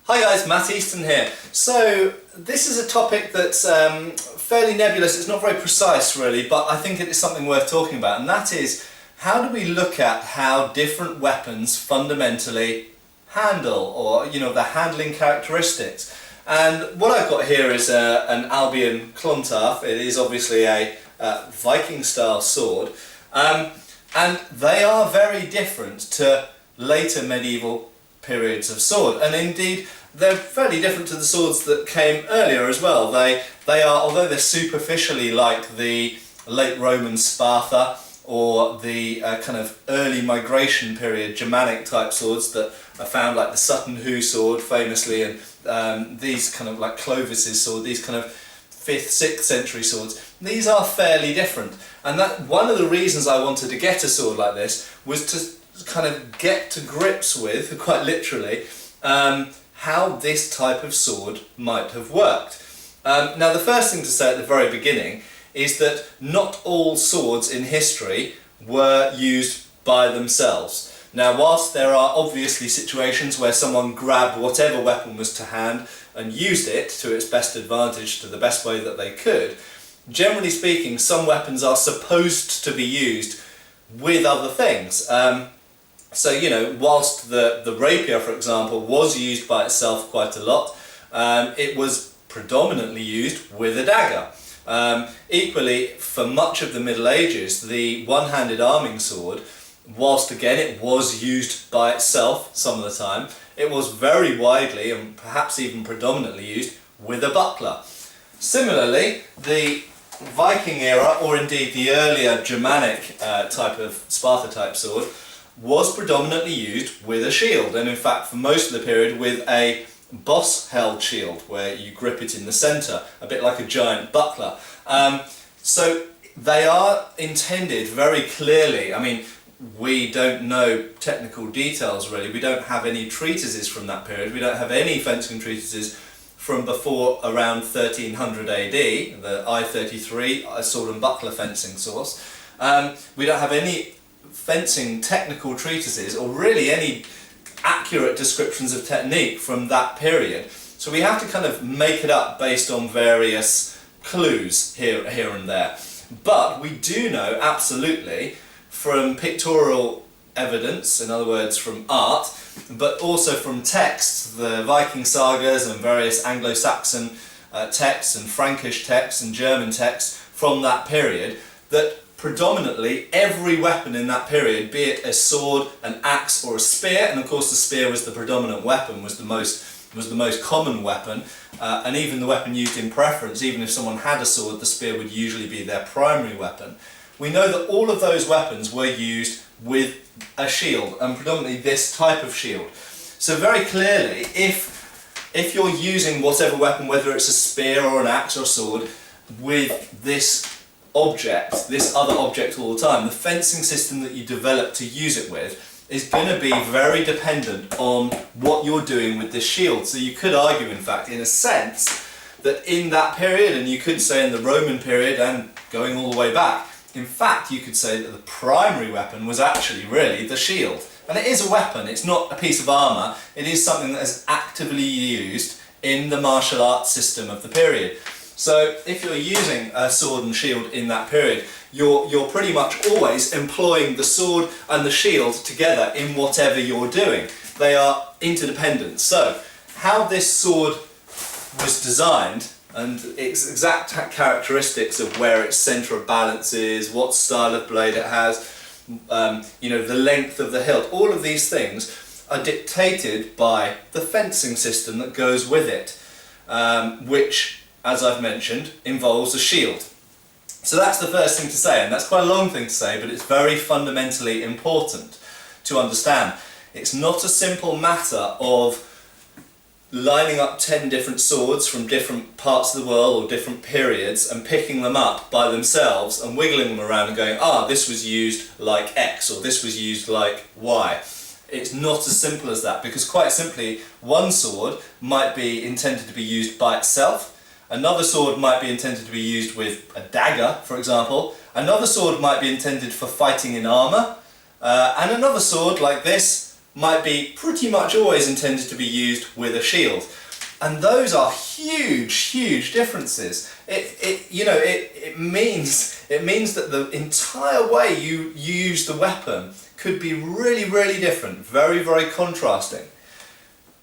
Hi guys, Matt Easton here. So this is a topic that's fairly nebulous. It's not very precise really, but I think it is something worth talking about, and that is, how do we look at how different weapons fundamentally handle, or the handling characteristics. And what I've got here is an Albion Clontarf. It is obviously a Viking style sword, and they are very different to later medieval periods of sword, and indeed they're fairly different to the swords that came earlier as well. They are, although they're superficially like the late Roman Sparta or the kind of early migration period Germanic type swords that are found, like the Sutton Hoo sword famously, and these kind of like Clovis's sword, these kind of 5th, 6th century swords, these are fairly different. And that one of the reasons I wanted to get a sword like this was to kind of get to grips with, quite literally, how this type of sword might have worked. Now the first thing to say at the very beginning is that not all swords in history were used by themselves. Now whilst there are obviously situations where someone grabbed whatever weapon was to hand and used it to its best advantage, to the best way that they could, generally speaking some weapons are supposed to be used with other things. So, whilst the rapier, for example, was used by itself quite a lot, it was predominantly used with a dagger. Equally, for much of the Middle Ages, the one-handed arming sword, whilst again it was used by itself some of the time, it was very widely and perhaps even predominantly used with a buckler. Similarly, the Viking era, or indeed the earlier Germanic type of Sparta type sword, was predominantly used with a shield, and in fact for most of the period with a boss-held shield where you grip it in the centre, a bit like a giant buckler. So they are intended very clearly. I mean, we don't know technical details really, we don't have any treatises from that period, we don't have any fencing treatises from before around 1300 AD, the I-33, a sword and buckler fencing source. We don't have any fencing technical treatises or really any accurate descriptions of technique from that period. So we have to kind of make it up based on various clues here and there. But we do know absolutely from pictorial evidence, in other words from art, but also from texts, the Viking sagas and various Anglo-Saxon texts and Frankish texts and German texts from that period, that predominantly every weapon in that period, be it a sword, an axe or a spear, and of course the spear was the predominant weapon, was the most common weapon, and even the weapon used in preference, even if someone had a sword, the spear would usually be their primary weapon. We know that all of those weapons were used with a shield, and predominantly this type of shield. So very clearly, if you're using whatever weapon, whether it's a spear or an axe or a sword, with this object, this other object all the time, the fencing system that you develop to use it with is going to be very dependent on what you're doing with this shield. So you could argue, in fact, in a sense, that in that period, and you could say in the Roman period and going all the way back, in fact you could say that the primary weapon was actually really the shield. And it is a weapon, it's not a piece of armour, it is something that is actively used in the martial arts system of the period. So if you're using a sword and shield in that period, you're pretty much always employing the sword and the shield together in whatever you're doing. They are interdependent. So how this sword was designed and its exact characteristics of where its centre of balance is, what style of blade it has, the length of the hilt, all of these things are dictated by the fencing system that goes with it, which, as I've mentioned, involves a shield. So that's the first thing to say, and that's quite a long thing to say, but it's very fundamentally important to understand. It's not a simple matter of lining up 10 different swords from different parts of the world or different periods and picking them up by themselves and wiggling them around and going, this was used like X or this was used like Y. It's not as simple as that, because quite simply one sword might be intended to be used by itself. Another sword might be intended to be used with a dagger, for example. Another sword might be intended for fighting in armour. And another sword, like this, might be pretty much always intended to be used with a shield. And those are huge, huge differences. It means that the entire way you use the weapon could be really, really different, very, very contrasting.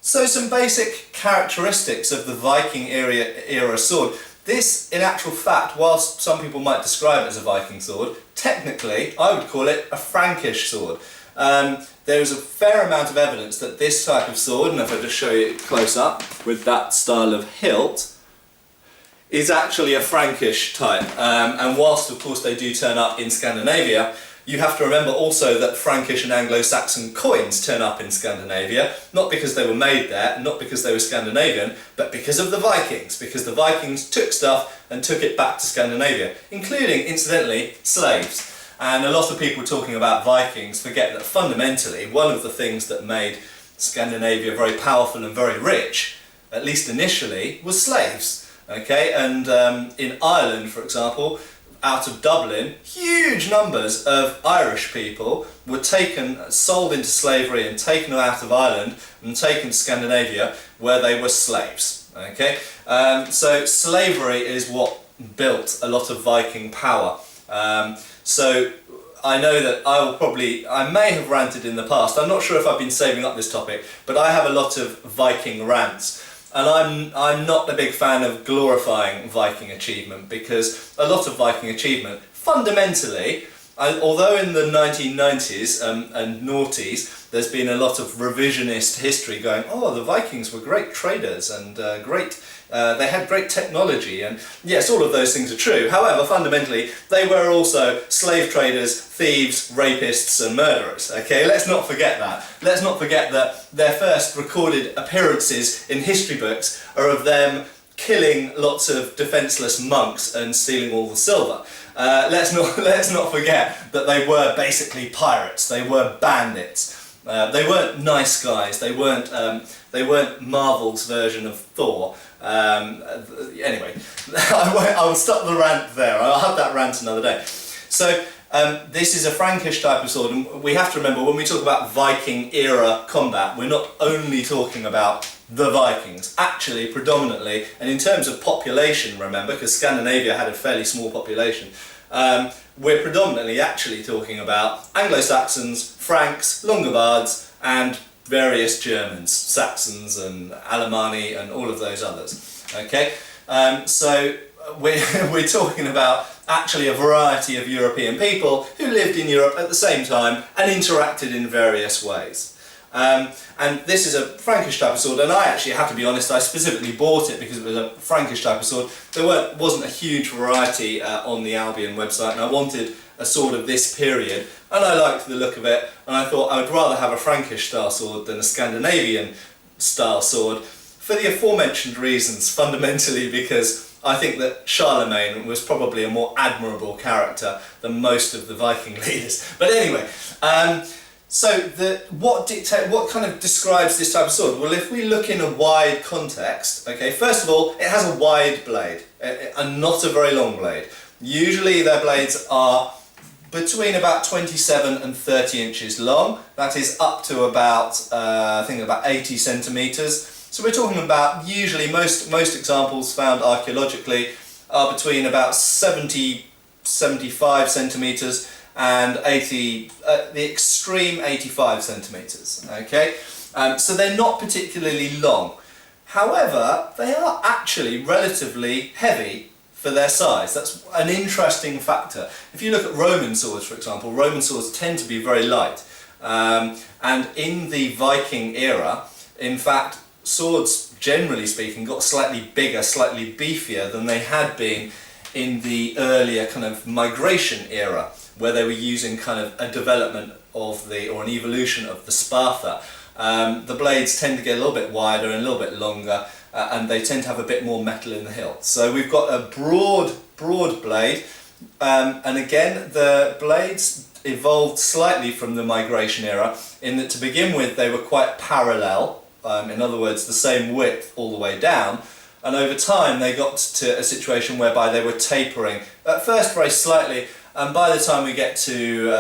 So some basic characteristics of the Viking era sword. This, in actual fact, whilst some people might describe it as a Viking sword, technically I would call it a Frankish sword. There is a fair amount of evidence that this type of sword, and if I just show you close up with that style of hilt, is actually a Frankish type. And whilst of course they do turn up in Scandinavia, you have to remember also that Frankish and Anglo-Saxon coins turn up in Scandinavia, not because they were made there, not because they were Scandinavian, but because of the Vikings, because the Vikings took stuff and took it back to Scandinavia, including, incidentally, slaves. And a lot of people talking about Vikings forget that fundamentally one of the things that made Scandinavia very powerful and very rich, at least initially, was slaves. Okay, and in Ireland, for example, out of Dublin, huge numbers of Irish people were sold into slavery and taken out of Ireland and taken to Scandinavia, where they were slaves. Okay, so slavery is what built a lot of Viking power. So I know that I may have ranted in the past. I'm not sure if I've been saving up this topic, but I have a lot of Viking rants. And I'm not a big fan of glorifying Viking achievement, because a lot of Viking achievement, fundamentally, although in the 1990s and noughties there's been a lot of revisionist history going, oh, the Vikings were great traders and they had great technology, and yes, all of those things are true. However, fundamentally, they were also slave traders, thieves, rapists and murderers. Okay, let's not forget that. Let's not forget that their first recorded appearances in history books are of them killing lots of defenceless monks and stealing all the silver. Let's not forget that they were basically pirates. They were bandits. They weren't nice guys. They weren't Marvel's version of Thor. Anyway, I will stop the rant there. I'll have that rant another day. So this is a Frankish type of sword, and we have to remember when we talk about Viking era combat, we're not only talking about the Vikings. Actually, predominantly, and in terms of population, remember, because Scandinavia had a fairly small population, we're predominantly actually talking about Anglo-Saxons, Franks, Longobards, and various Germans, Saxons and Alemanni and all of those others. Okay, so we're talking about actually a variety of European people who lived in Europe at the same time and interacted in various ways. And this is a Frankish type of sword, and I actually have to be honest, I specifically bought it because it was a Frankish type of sword. There wasn't a huge variety on the Albion website, and I wanted a sword of this period, and I liked the look of it, and I thought I would rather have a Frankish style sword than a Scandinavian style sword, for the aforementioned reasons, fundamentally because I think that Charlemagne was probably a more admirable character than most of the Viking leaders. But anyway, so what kind of describes this type of sword? Well, if we look in a wide context, okay, first of all, it has a wide blade, and not a very long blade. Usually their blades are between about 27 and 30 inches long. That is up to about, I think about 80 centimetres. So we're talking about, usually most examples found archaeologically are between about 70, 75 centimetres and 80, the extreme 85 centimetres, okay? So they're not particularly long. However, they are actually relatively heavy for their size. That's an interesting factor. If you look at Roman swords, for example, Roman swords tend to be very light. And in the Viking era, in fact, swords, generally speaking, got slightly bigger, slightly beefier than they had been in the earlier kind of migration era, where they were using kind of a development of or an evolution of the Sparta. The blades tend to get a little bit wider and a little bit longer, and they tend to have a bit more metal in the hilt. So we've got a broad blade, and again the blades evolved slightly from the migration era in that to begin with they were quite parallel, in other words the same width all the way down, and over time they got to a situation whereby they were tapering, at first very slightly, and by the time we get to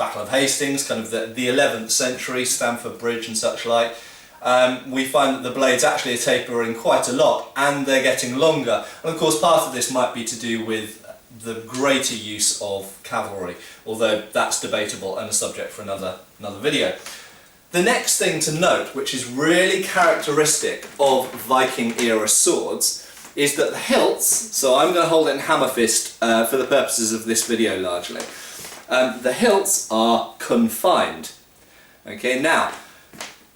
Battle of Hastings, kind of the 11th century, Stamford Bridge and such like, we find that the blades actually are tapering quite a lot and they're getting longer. And of course part of this might be to do with the greater use of cavalry, although that's debatable and a subject for another video. The next thing to note, which is really characteristic of Viking era swords, is that the hilts, so I'm going to hold it in hammer fist for the purposes of this video largely, the hilts are confined. Okay, now,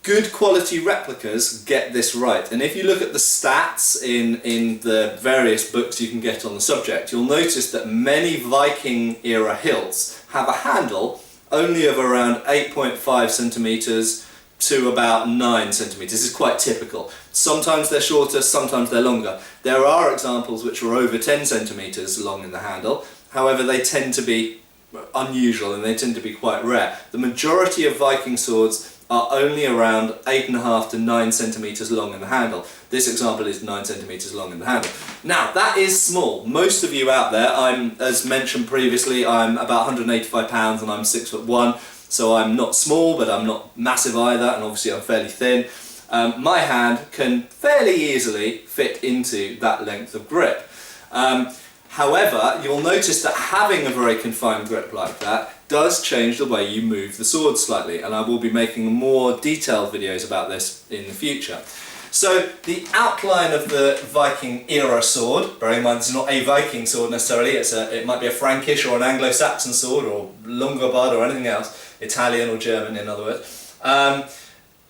good quality replicas get this right, and if you look at the stats in the various books you can get on the subject, you'll notice that many Viking era hilts have a handle only of around 8.5 centimetres to about 9 centimetres. This is quite typical. Sometimes they're shorter, sometimes they're longer. There are examples which are over 10 centimetres long in the handle, however they tend to be unusual and they tend to be quite rare. The majority of Viking swords are only around 8.5 to 9 centimetres long in the handle. This example is 9 centimetres long in the handle. Now that is small. Most of you out there, as mentioned previously, I'm about 185 pounds and I'm 6'1", so I'm not small but I'm not massive either, and obviously I'm fairly thin. My hand can fairly easily fit into that length of grip. However, you'll notice that having a very confined grip like that does change the way you move the sword slightly, and I will be making more detailed videos about this in the future. So the outline of the Viking era sword, bearing in mind this is not a Viking sword necessarily, it might be a Frankish or an Anglo-Saxon sword or Longobard or anything else, Italian or German in other words,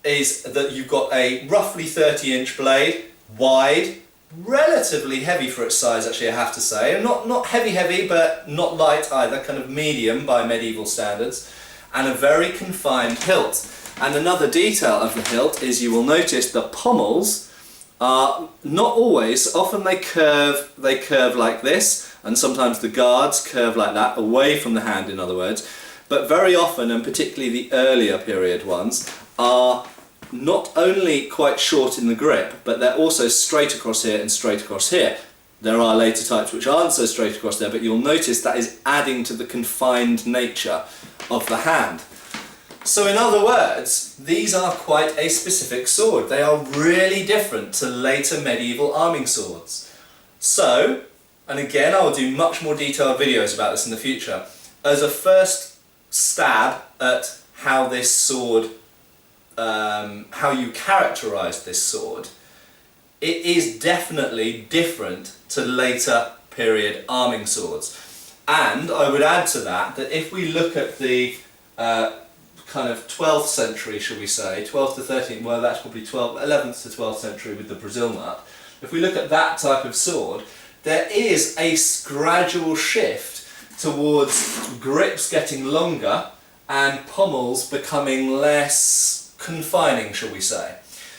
is that you've got a roughly 30-inch blade, wide, relatively heavy for its size actually I have to say, not heavy but not light either, kind of medium by medieval standards, and a very confined hilt. And another detail of the hilt is you will notice the pommels are not always, often they curve like this, and sometimes the guards curve like that, away from the hand in other words, but very often, and particularly the earlier period ones, are not only quite short in the grip, but they're also straight across here and straight across here. There are later types which aren't so straight across there, but you'll notice that is adding to the confined nature of the hand. So in other words, these are quite a specific sword. They are really different to later medieval arming swords. So, and again I will do much more detailed videos about this in the future, as a first stab at how this sword how you characterise this sword, it is definitely different to later period arming swords. And I would add to that if we look at the kind of 12th century, shall we say, 12th to 13th, well that's probably 11th to 12th century with the Brazil nut, if we look at that type of sword, there is a gradual shift towards grips getting longer and pommels becoming less confining, shall we say.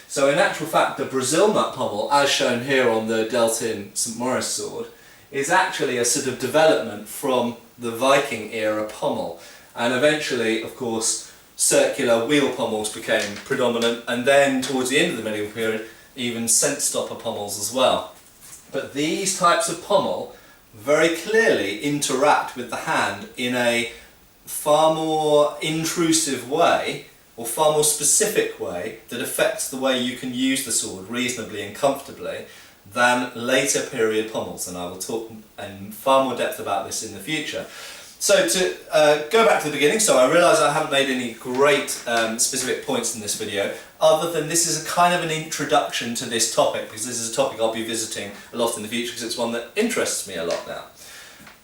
So in actual fact the Brazil nut pommel, as shown here on the Deltin St Maurice sword, is actually a sort of development from the Viking era pommel, and eventually of course circular wheel pommels became predominant, and then towards the end of the medieval period even scent stopper pommels as well. But these types of pommel very clearly interact with the hand in a far more intrusive way, or far more specific way, that affects the way you can use the sword reasonably and comfortably than later period pommels, and I will talk in far more depth about this in the future. So to go back to the beginning, so I realise I haven't made any great specific points in this video, other than this is a kind of an introduction to this topic, because this is a topic I'll be visiting a lot in the future, because it's one that interests me a lot now.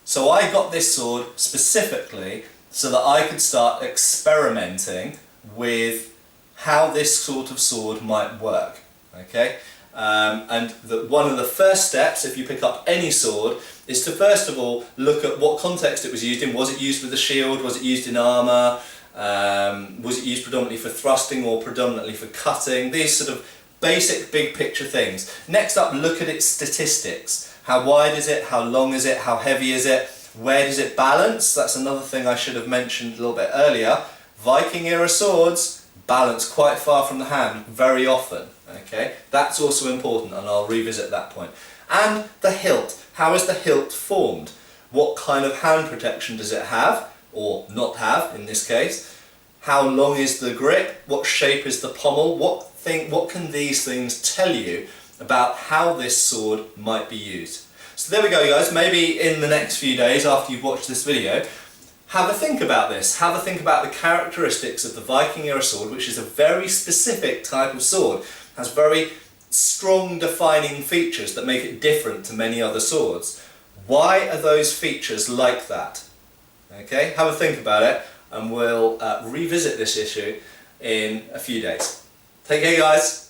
So I got this sword specifically so that I could start experimenting with how this sort of sword might work, okay? And that one of the first steps, if you pick up any sword, is to first of all look at what context it was used in. Was it used with a shield? Was it used in armour? Was it used predominantly for thrusting or predominantly for cutting? These sort of basic big picture things. Next up, look at its statistics. How wide is it? How long is it? How heavy is it? Where does it balance? That's another thing I should have mentioned a little bit earlier. Viking era swords balance quite far from the hand very often. Okay, that's also important, and I'll revisit that point. And the hilt. How is the hilt formed? What kind of hand protection does it have? or not have in this case. How long is the grip? What shape is the pommel? What can these things tell you about how this sword might be used? So there we go, guys. Maybe in the next few days after you've watched this video, have a think about this. Have a think about the characteristics of the Viking era sword, which is a very specific type of sword. It has very strong defining features that make it different to many other swords. Why are those features like that? Okay, have a think about it, and we'll revisit this issue in a few days. Take care, guys.